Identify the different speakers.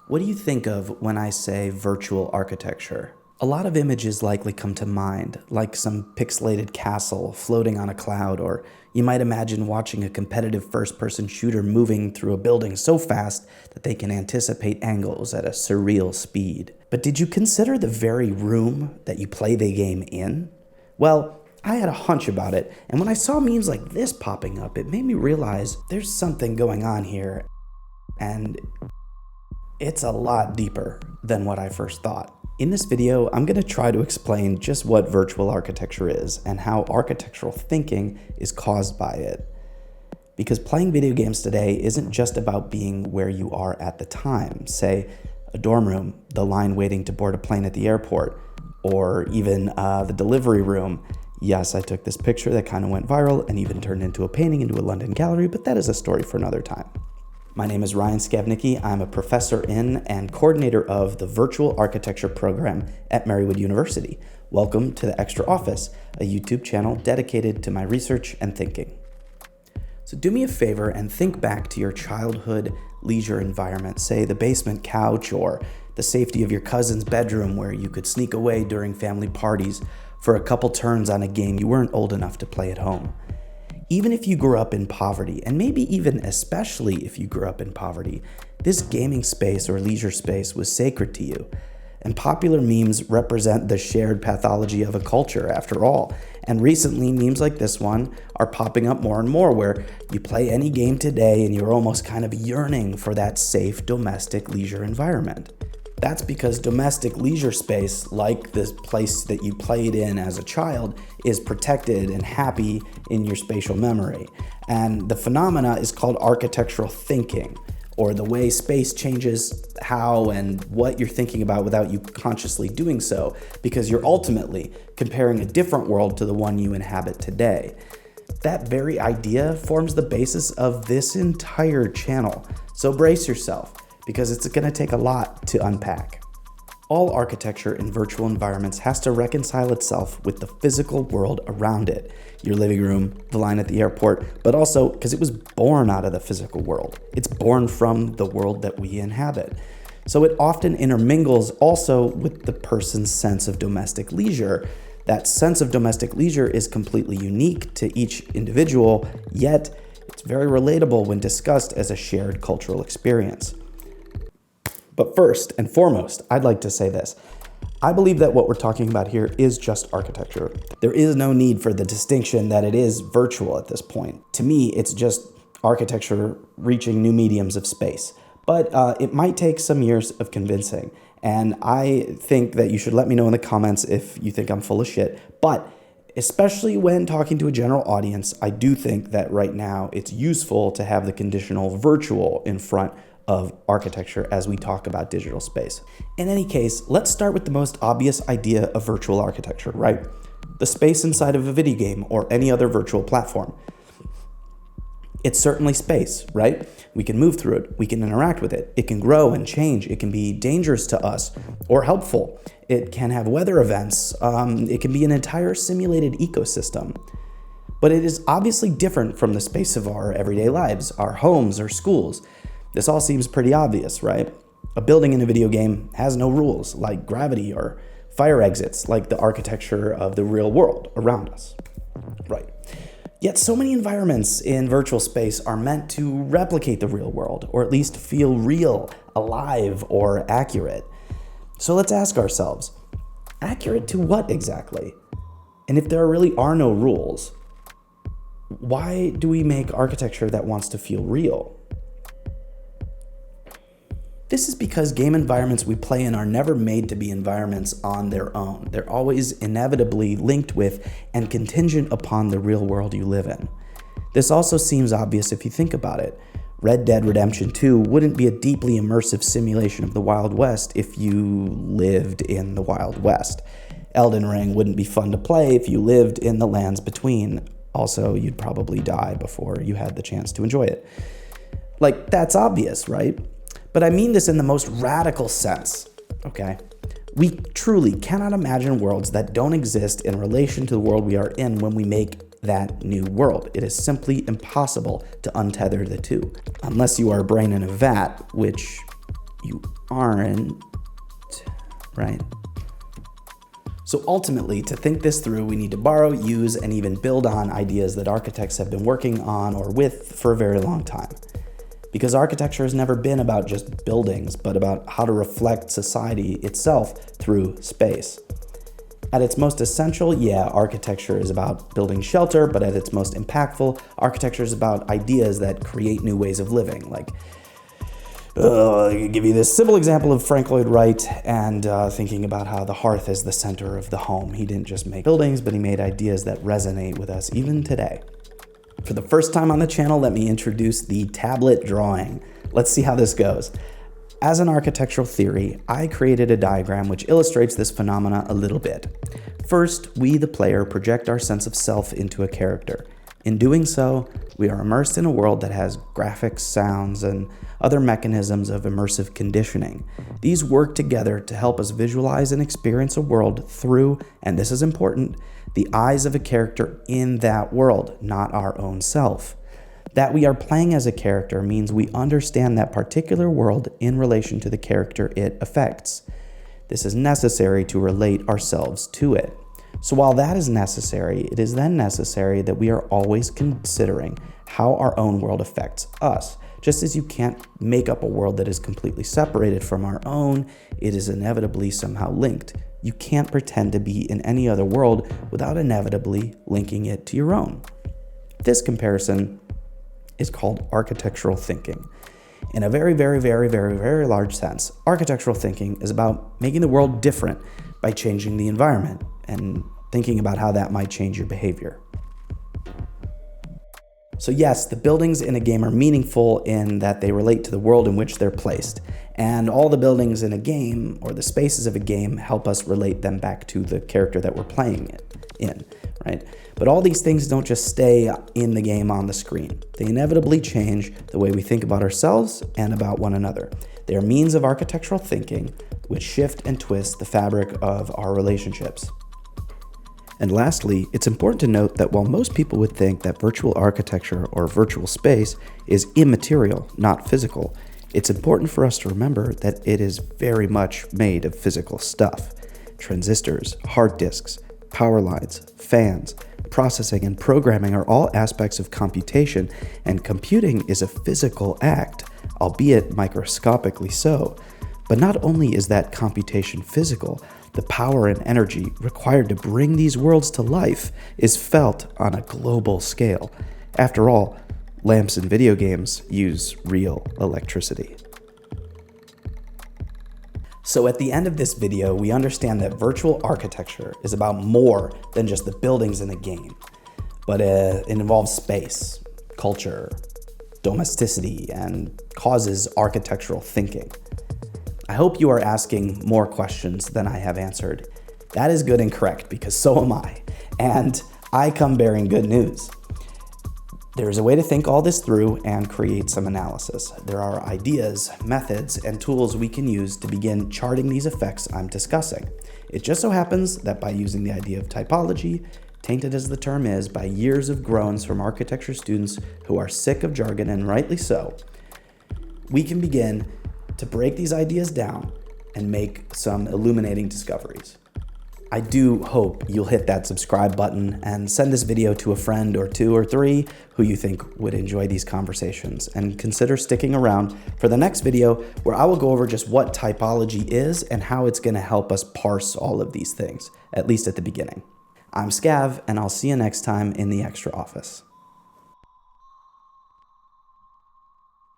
Speaker 1: What do you think of when I say virtual architecture? A lot of images likely come to mind, like some pixelated castle floating on a cloud, or you might imagine watching a competitive first-person shooter moving through a building so fast that they can anticipate angles at a surreal speed. But did you consider the very room that you play the game in? Well, I had a hunch about it, and when I saw memes like this popping up, it made me realize there's something going on here, and it's a lot deeper than what I first thought. In this video, I'm going to try to explain just what virtual architecture is and how architectural thinking is caused by it. Because playing video games today isn't just about being where you are at the time, say a dorm room, the line waiting to board a plane at the airport, or even the delivery room. Yes, I took this picture that kind of went viral and even turned into a painting into a London gallery, but that is a story for another time. My name is Ryan Skavnicki. I'm a professor in and coordinator of the Virtual Architecture program at Marywood University. Welcome to the Extra Office, a YouTube channel dedicated to my research and thinking. So do me a favor and think back to your childhood leisure environment, say the basement couch or the safety of your cousin's bedroom where you could sneak away during family parties for a couple turns on a game you weren't old enough to play at home. Even if you grew up in poverty, and maybe even especially if you grew up in poverty, this gaming space or leisure space was sacred to you. And popular memes represent the shared pathology of a culture, after all. And recently, memes like this one are popping up more and more, where you play any game today and you're almost kind of yearning for that safe domestic leisure environment. That's because domestic leisure space, like this place that you played in as a child, is protected and happy in your spatial memory. And the phenomena is called architectural thinking, or the way space changes how and what you're thinking about without you consciously doing so, because you're ultimately comparing a different world to the one you inhabit today. That very idea forms the basis of this entire channel. So brace yourself, because it's going to take a lot to unpack. All architecture in virtual environments has to reconcile itself with the physical world around it. Your living room, the line at the airport, but also because it was born out of the physical world. It's born from the world that we inhabit. So it often intermingles also with the person's sense of domestic leisure. That sense of domestic leisure is completely unique to each individual, yet it's very relatable when discussed as a shared cultural experience. But first and foremost, I'd like to say this. I believe that what we're talking about here is just architecture. There is no need for the distinction that it is virtual at this point. To me, it's just architecture reaching new mediums of space. But it might take some years of convincing. And I think that you should let me know in the comments if you think I'm full of shit. But especially when talking to a general audience, I do think that right now it's useful to have the conditional virtual in front of architecture as we talk about digital space. In any case, let's start with the most obvious idea of virtual architecture, right? The space inside of a video game or any other virtual platform. It's certainly space, right? We can move through it, we can interact with it, it can grow and change, it can be dangerous to us or helpful. It can have weather events, it can be an entire simulated ecosystem. But it is obviously different from the space of our everyday lives, our homes or schools. This all seems pretty obvious, right? A building in a video game has no rules, like gravity or fire exits, like the architecture of the real world around us, right? Yet so many environments in virtual space are meant to replicate the real world, or at least feel real, alive, or accurate. So let's ask ourselves, accurate to what exactly? And if there really are no rules, why do we make architecture that wants to feel real? This is because game environments we play in are never made to be environments on their own. They're always inevitably linked with and contingent upon the real world you live in. This also seems obvious if you think about it. Red Dead Redemption 2 wouldn't be a deeply immersive simulation of the Wild West if you lived in the Wild West. Elden Ring wouldn't be fun to play if you lived in the lands between. Also, you'd probably die before you had the chance to enjoy it. Like, that's obvious, right? But I mean this in the most radical sense, okay? We truly cannot imagine worlds that don't exist in relation to the world we are in when we make that new world. It is simply impossible to untether the two, unless you are a brain in a vat, which you aren't, right? So ultimately, to think this through, we need to borrow, use, and even build on ideas that architects have been working on or with for a very long time. Because architecture has never been about just buildings, but about how to reflect society itself through space. At its most essential, architecture is about building shelter, but at its most impactful, architecture is about ideas that create new ways of living. Like, I can give you this simple example of Frank Lloyd Wright and thinking about how the hearth is the center of the home. He didn't just make buildings, but he made ideas that resonate with us even today. For the first time on the channel, let me introduce the tablet drawing. Let's see how this goes. As an architectural theory, I created a diagram which illustrates this phenomena a little bit. First, we, the player, project our sense of self into a character. In doing so, we are immersed in a world that has graphics, sounds, and other mechanisms of immersive conditioning. These work together to help us visualize and experience a world through, and this is important, the eyes of a character in that world, not our own self. That we are playing as a character means we understand that particular world in relation to the character it affects. This is necessary to relate ourselves to it. So while that is necessary, it is then necessary that we are always considering how our own world affects us. Just as you can't make up a world that is completely separated from our own, it is inevitably somehow linked. You can't pretend to be in any other world without inevitably linking it to your own. This comparison is called architectural thinking. In a very, very, very, very, very large sense, architectural thinking is about making the world different by changing the environment and thinking about how that might change your behavior. So yes, the buildings in a game are meaningful in that they relate to the world in which they're placed. And all the buildings in a game, or the spaces of a game, help us relate them back to the character that we're playing it in, right? But all these things don't just stay in the game on the screen. They inevitably change the way we think about ourselves and about one another. They are means of architectural thinking which shift and twist the fabric of our relationships. And lastly, it's important to note that while most people would think that virtual architecture or virtual space is immaterial, not physical, it's important for us to remember that it is very much made of physical stuff. Transistors, hard disks, power lines, fans, processing, and programming are all aspects of computation, and computing is a physical act, albeit microscopically so. But not only is that computation physical, the power and energy required to bring these worlds to life is felt on a global scale. After all, lamps in video games use real electricity. So at the end of this video, we understand that virtual architecture is about more than just the buildings in a game, but it involves space, culture, domesticity, and causes architectural thinking. I hope you are asking more questions than I have answered. That is good and correct, because so am I, and I come bearing good news. There is a way to think all this through and create some analysis. There are ideas, methods, and tools we can use to begin charting these effects I'm discussing. It just so happens that by using the idea of typology, tainted as the term is by years of groans from architecture students who are sick of jargon, and rightly so, we can begin to break these ideas down and make some illuminating discoveries. I do hope you'll hit that subscribe button and send this video to a friend or two or three who you think would enjoy these conversations, and consider sticking around for the next video where I will go over just what typology is and how it's going to help us parse all of these things, at least at the beginning. I'm Scav, and I'll see you next time in the Extra Office.